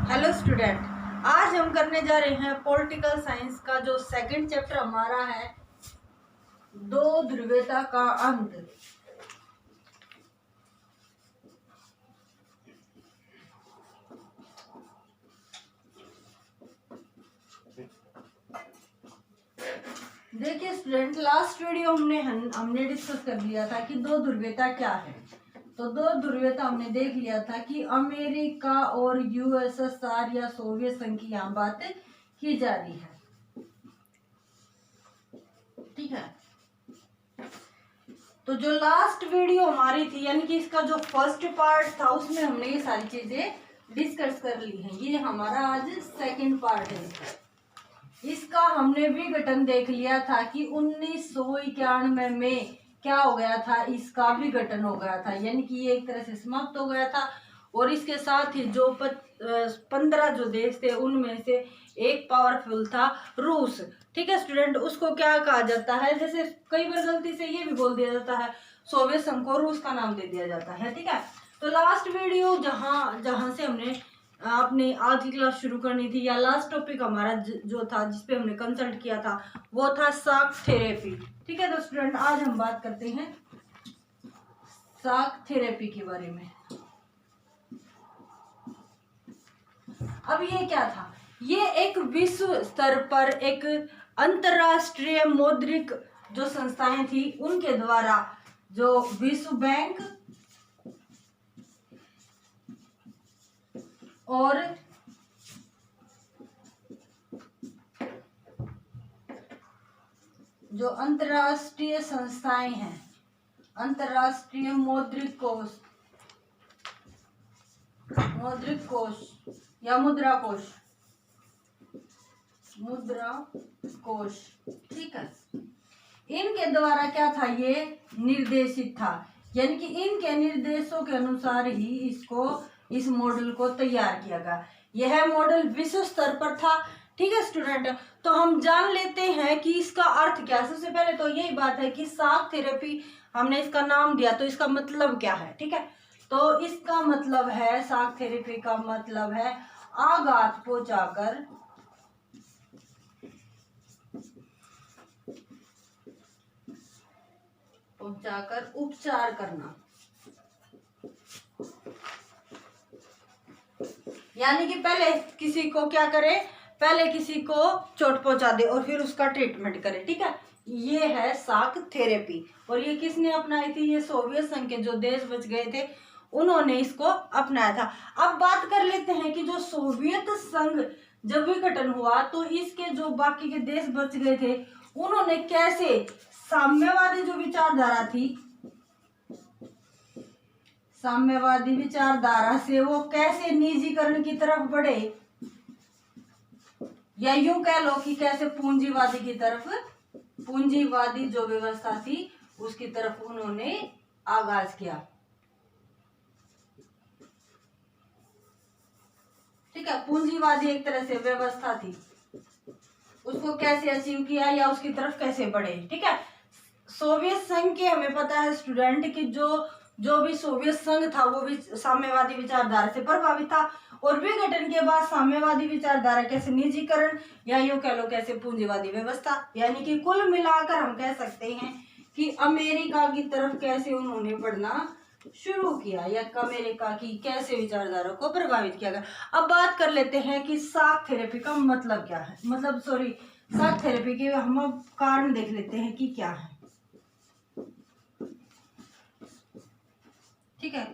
Hello student, आज हम करने जा रहे हैं पॉलिटिकल साइंस का जो सेकंड चैप्टर हमारा है, दो ध्रुवीयता का अंत। देखिए स्टूडेंट, लास्ट वीडियो हमने डिस्कस कर लिया था कि दो ध्रुवीयता क्या है। तो दो ध्रुवीयता हमने देख लिया था कि अमेरिका और यूएसएसआर या सोवियत संघ की यहाँ बात की जा रही है। ठीक है, तो जो लास्ट वीडियो हमारी थी यानी कि इसका जो फर्स्ट पार्ट था उसमें हमने ये सारी चीजें डिस्कस कर ली हैं। ये हमारा आज सेकंड पार्ट है। इसका हमने विघटन देख लिया था कि 1991 में क्या हो गया था, इसका विघटन हो गया था, यानी कि ये एक तरह से समाप्त हो गया था। और इसके साथ ही जो 15 जो देश थे उनमें से एक पावरफुल था रूस। ठीक है स्टूडेंट, उसको क्या कहा जाता है, जैसे कई बार गलती से ये भी बोल दिया जाता है सोवियत संघ को रूस का नाम दे दिया जाता है। ठीक है, तो लास्ट वीडियो जहां से हमने आपने आज की क्लास शुरू करनी थी या लास्ट टॉपिक हमारा जो था जिसपे हमने कंसल्ट किया था वो था शॉक थेरेपी। ठीक है, तो स्टूडेंट आज हम बात करते हैं शॉक थेरेपी के बारे में। अब ये क्या था, ये एक विश्व स्तर पर एक अंतरराष्ट्रीय मौद्रिक जो संस्थाएं थी उनके द्वारा जो विश्व बैंक और जो अंतरराष्ट्रीय संस्थाएं हैं, अंतरराष्ट्रीय मौद्रिक कोष या मुद्रा कोष, ठीक है, इनके द्वारा क्या था, ये निर्देशित था, यानी कि इनके निर्देशों के अनुसार ही इस मॉडल को तैयार किया गया। यह मॉडल विश्व स्तर पर था। ठीक है स्टूडेंट, तो हम जान लेते हैं कि इसका अर्थ क्या है। सबसे पहले तो यही बात है कि शॉक थेरेपी हमने इसका नाम दिया, तो इसका मतलब क्या है। ठीक है, तो इसका मतलब है, शॉक थेरेपी का मतलब है आघात पहुंचाकर उपचार करना, यानी कि पहले किसी को क्या करे, पहले किसी को चोट पहुंचा दे और फिर उसका ट्रीटमेंट करे। ठीक है, ये है शॉक थेरेपी। और ये किसने अपनाई थी, ये सोवियत संघ के जो देश बच गए थे उन्होंने इसको अपनाया था। अब बात कर लेते हैं कि जो सोवियत संघ जब विघटन हुआ तो इसके जो बाकी के देश बच गए थे उन्होंने कैसे साम्यवादी जो विचारधारा थी, साम्यवादी विचारधारा से वो कैसे निजीकरण की तरफ बढ़े, या यूं कह लो कि कैसे पूंजीवादी की तरफ, पूंजीवादी जो व्यवस्था थी उसकी तरफ उन्होंने आगाज किया। ठीक है, पूंजीवादी एक तरह से व्यवस्था थी, उसको कैसे अचीव किया या उसकी तरफ कैसे बढ़े। ठीक है, सोवियत संघ के हमें पता है स्टूडेंट कि जो भी सोवियत संघ था वो भी साम्यवादी विचारधारा से प्रभावित था। और विघटन के बाद साम्यवादी विचारधारा कैसे निजीकरण या यूं कह लो कैसे पूंजीवादी व्यवस्था, यानी कि कुल मिलाकर हम कह सकते हैं कि अमेरिका की तरफ कैसे उन्होंने बढ़ना शुरू किया या अमेरिका की कैसे विचारधारा को प्रभावित किया गया। अब बात कर लेते हैं कि शॉक थेरेपी का मतलब क्या है, शॉक थेरेपी के हम अब कारण देख लेते हैं कि क्या है। ठीक है,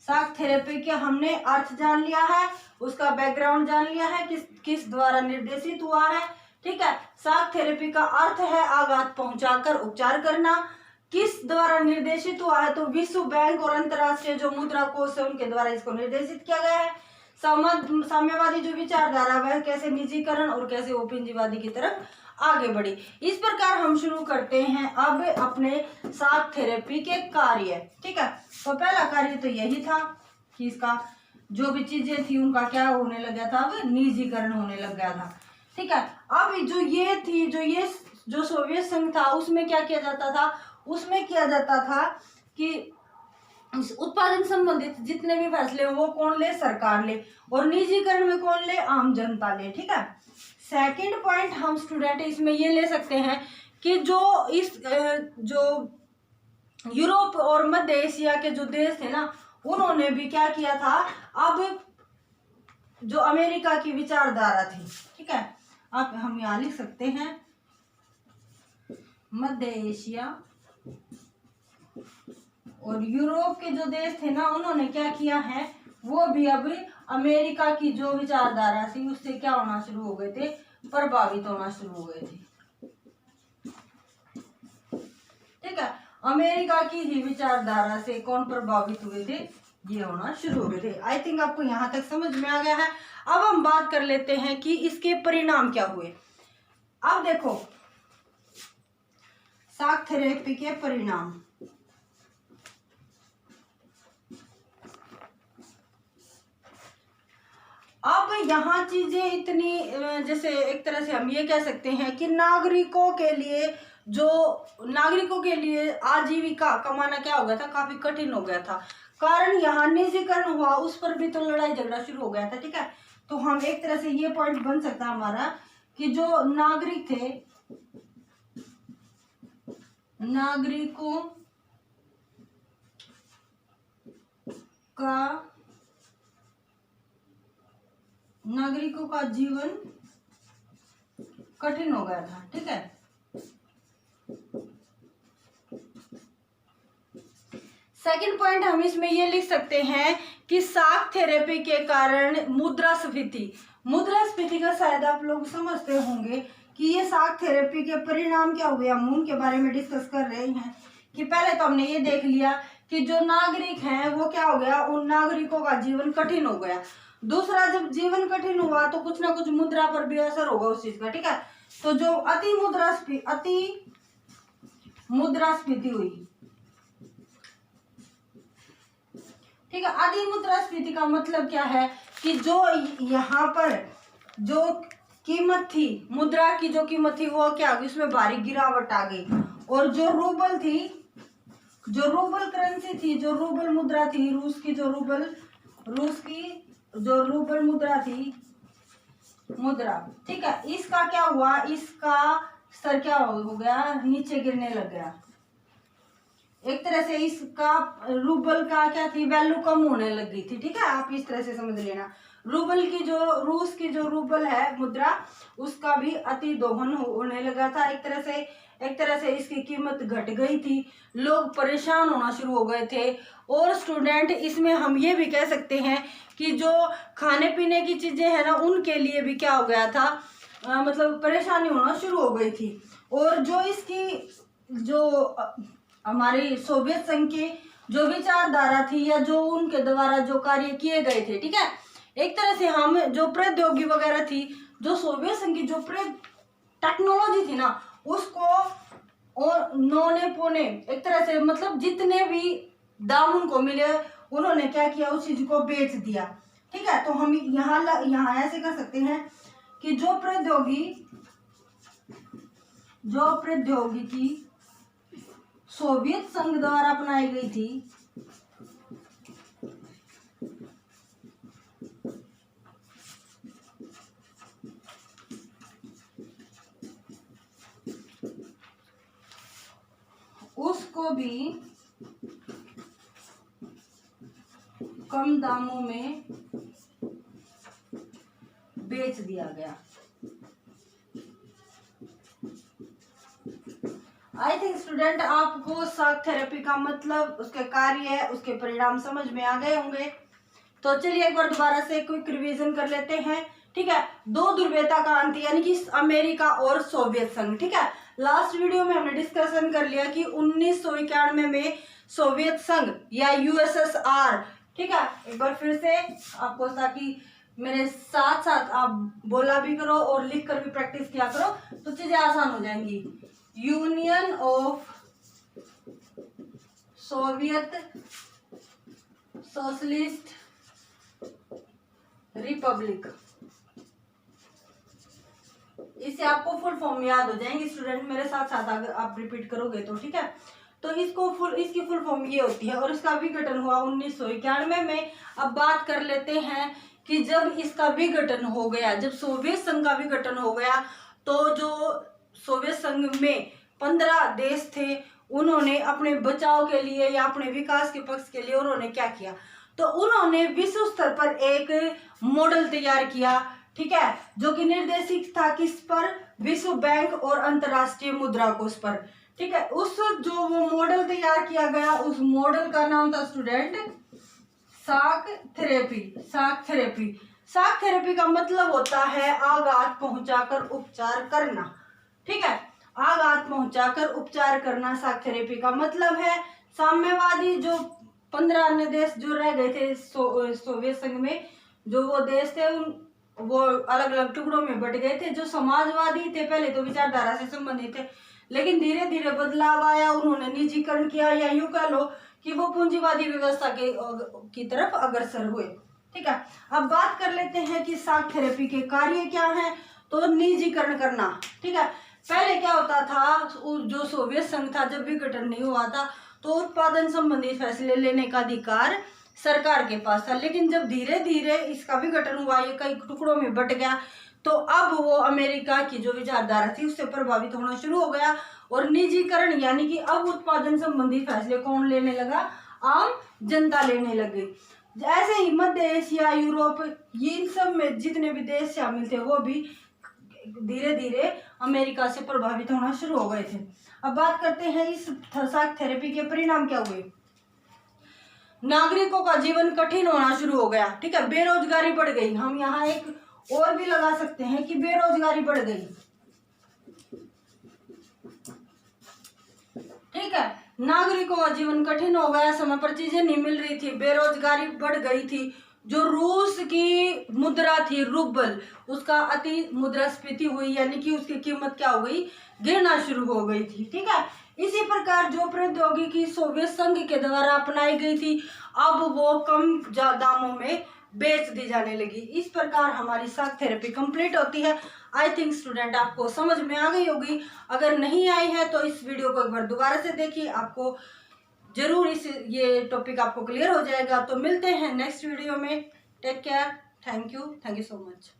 शॉक थेरेपी के हमने अर्थ जान लिया है, उसका बैकग्राउंड जान लिया है, किस द्वारा निर्देशित हुआ है। ठीक है, शॉक थेरेपी का अर्थ है आघात पहुंचाकर उपचार करना। किस द्वारा निर्देशित हुआ है, तो विश्व बैंक और अंतरराष्ट्रीय जो मुद्रा कोष है उनके द्वारा इसको निर्देशित किया गया है। साम्यवादी जो विचारधारा वह कैसे निजीकरण और कैसे वो पूंजीवादी की तरफ आगे बढ़ी। इस प्रकार हम शुरू करते हैं अब अपने शॉक थेरेपी के कार्य। ठीक है, तो पहला कार्य तो यही था कि इसका जो भी चीजें थी उनका क्या होने लग गया था, अब निजीकरण होने लग गया था। ठीक है, अब जो सोवियत संघ था उसमें क्या किया जाता था, उसमें किया जाता था कि इस उत्पादन संबंधित जितने भी फैसले हो वो कौन ले, सरकार ले, और निजीकरण में कौन ले, आम जनता ले। ठीक है। सेकंड पॉइंट हम स्टूडेंट इसमें ये ले सकते हैं कि जो यूरोप और मध्य एशिया के जो देश थे ना, उन्होंने भी क्या किया था, अब जो अमेरिका की विचारधारा थी, ठीक है, अब हम यहाँ लिख सकते हैं मध्य एशिया और यूरोप के जो देश थे ना, उन्होंने क्या किया है, वो भी अब अमेरिका की जो विचारधारा थी उससे क्या होना शुरू हो गए थे, प्रभावित होना शुरू हो गए थे। ठीक है, अमेरिका की ही विचारधारा से कौन प्रभावित हुए थे, ये होना शुरू हो गए थे। आई थिंक आपको यहाँ तक समझ में आ गया है। अब हम बात कर लेते हैं कि इसके परिणाम क्या हुए। अब देखो शाक थेरेपी के परिणाम। अब यहाँ चीजें इतनी, जैसे एक तरह से हम ये कह सकते हैं कि नागरिकों के लिए आजीविका कमाना क्या हो गया था, काफी कठिन हो गया था। कारण यहाँ निजीकरण हुआ, उस पर भी तो लड़ाई झगड़ा शुरू हो गया था। ठीक है, तो हम एक तरह से ये पॉइंट बन सकता है हमारा कि जो नागरिक थे, नागरिकों का जीवन कठिन हो गया था। ठीक है, सेकंड पॉइंट हम इसमें ये लिख सकते हैं कि शाक थेरेपी के कारण मुद्रास्फीति का शायद आप लोग समझते होंगे कि ये शाक थेरेपी के परिणाम क्या हुए। हम उनके बारे में डिस्कस कर रहे हैं कि पहले तो हमने ये देख लिया कि जो नागरिक हैं वो क्या हो गया, उन नागरिकों का जीवन कठिन हो गया। दूसरा, जब जीवन कठिन हुआ तो कुछ ना कुछ मुद्रा पर भी असर होगा उस चीज का। ठीक है, तो जो अति मुद्रास्फीति हुई, ठीक है, अति मुद्रास्फीति का मतलब क्या है कि जो यहाँ पर जो कीमत थी, मुद्रा की जो कीमत थी वो क्या होगी, उसमें भारी गिरावट आ गई। और जो रूबल करेंसी थी, जो रूबल मुद्रा थी, रूस की जो रूबल मुद्रा, ठीक है, इसका क्या हुआ, इसका स्तर क्या हो गया, नीचे गिरने लग गया। एक तरह से इसका रूबल का क्या थी, वैल्यू कम होने लग गई थी। ठीक है, आप इस तरह से समझ लेना। रूस की जो रूबल है मुद्रा, उसका भी अति दोहन होने लगा था। एक तरह से इसकी कीमत घट गई थी, लोग परेशान होना शुरू हो गए थे। और स्टूडेंट, इसमें हम ये भी कह सकते हैं कि जो खाने पीने की चीजें हैं ना, उनके लिए भी क्या हो गया था, मतलब परेशानी होना शुरू हो गई थी। और जो हमारे सोवियत संघ की जो विचारधारा थी या जो उनके द्वारा जो कार्य किए गए थे, ठीक है, एक तरह से हम जो प्रौद्योगिकी वगैरह थी, जो सोवियत संघ की जो टेक्नोलॉजी थी ना, उसको और नौने पौने एक तरह से, मतलब जितने भी दाम उनको मिले उन्होंने क्या किया, उस चीज को बेच दिया। ठीक है, तो हम यहाँ ऐसे कर सकते हैं कि जो प्रौद्योगिकी सोवियत संघ द्वारा अपनाई गई थी, उसको भी कम दामों में बेच दिया गया। आई थिंक स्टूडेंट, आपको शाक थेरेपी का मतलब, उसके कार्य, उसके परिणाम समझ में आ गए होंगे। तो चलिए एक बार दोबारा से क्विक रिवीजन कर लेते हैं। ठीक है, दो ध्रुवीयता का अंत, यानी कि अमेरिका और सोवियत संघ। ठीक है, लास्ट वीडियो में हमने डिस्कशन कर लिया कि 1991 में सोवियत संघ या यूएसएसआर, ठीक है, एक बार फिर से आपको, ताकि मेरे साथ साथ आप बोला भी करो और लिख कर भी प्रैक्टिस किया करो तो चीजें आसान हो जाएंगी। Union of Soviet socialist Republic, इससे आपको फुल फॉर्म याद हो जाएंगे स्टूडेंट, मेरे साथ साथ अगर आप रिपीट करोगे तो। ठीक है, तो इसकी फुल फॉर्म ये होती है और इसका विघटन हुआ 1991 में। अब बात कर लेते हैं कि जब इसका विघटन हो गया, जब सोवियत संघ का विघटन हो गया, तो जो सोवियत संघ में 15 देश थे, उन्होंने अपने बचाव के लिए या अपने विकास के पक्ष के लिए उन्होंने क्या किया, तो उन्होंने विश्व स्तर पर एक मॉडल तैयार किया, ठीक है, जो कि निर्देशित था किस पर, विश्व बैंक और अंतर्राष्ट्रीय मुद्रा कोष पर, ठीक है। उस जो वो मॉडल तैयार किया गया, उस मॉडल का नाम था student shock therapy. Shock therapy, shock therapy का मतलब होता है आघात पहुंचाकर उपचार करना, ठीक है, आघात पहुंचाकर उपचार करना शॉक थेरेपी का मतलब है। साम्यवादी जो 15 अन्य देश जो रह गए थे सोवियत संघ में, जो वो देश थे वो अलग अलग टुकड़ों में बट गए थे। जो समाजवादी थे पहले तो विचारधारा से संबंधित थे, लेकिन धीरे धीरे बदलाव आया, उन्होंने निजीकरण किया, या यूं कह लो कि वो पूंजीवादी व्यवस्था की तरफ अग्रसर हुए, ठीक है। अब बात कर लेते हैं कि शॉक थेरेपी के कार्य क्या हैं। तो निजीकरण करना, ठीक है। पहले क्या होता था, जो सोवियत संघ था जब विघटन नहीं हुआ था, तो उत्पादन संबंधी फैसले लेने का अधिकार सरकार के पास था, लेकिन जब धीरे धीरे इसका विघटन हुआ, ये कई टुकड़ों में बट गया, तो अब वो अमेरिका की जो विचारधारा थी उससे प्रभावित होना शुरू हो गया और निजीकरण यानी कि अब उत्पादन संबंधी फैसले कौन लेने लगा, आम जनता लेने लग गई। ऐसे ही मध्य एशिया, यूरोप, ये इन सब में जितने भी देश शामिल थे वो भी धीरे धीरे अमेरिका से प्रभावित होना शुरू हो गए थे। अब बात करते हैं इस शॉक थेरेपी के परिणाम क्या हुए। नागरिकों का जीवन कठिन होना शुरू हो गया, ठीक है, बेरोजगारी बढ़ गई। हम यहाँ एक और भी लगा सकते हैं कि बेरोजगारी बढ़ गई, ठीक है, नागरिकों का जीवन कठिन हो गया, समय पर चीजें नहीं मिल रही थी, बेरोजगारी बढ़ गई थी। जो रूस की मुद्रा थी रूबल, उसका अति मुद्रास्फीति हुई, यानी कि उसकी कीमत क्या हो गई, गिरना शुरू हो गई थी, ठीक है। इसी प्रकार जो प्रौद्योगिकी सोवियत संघ के द्वारा अपनाई गई थी, अब वो कम दामों में बेच दी जाने लगी। इस प्रकार हमारी शॉक थेरेपी कंप्लीट होती है। आई थिंक स्टूडेंट आपको समझ में आ गई होगी। अगर नहीं आई है तो इस वीडियो को एक बार दोबारा से देखिए, आपको जरूर ये टॉपिक आपको क्लियर हो जाएगा। तो मिलते हैं नेक्स्ट वीडियो में। Take care, thank you so much.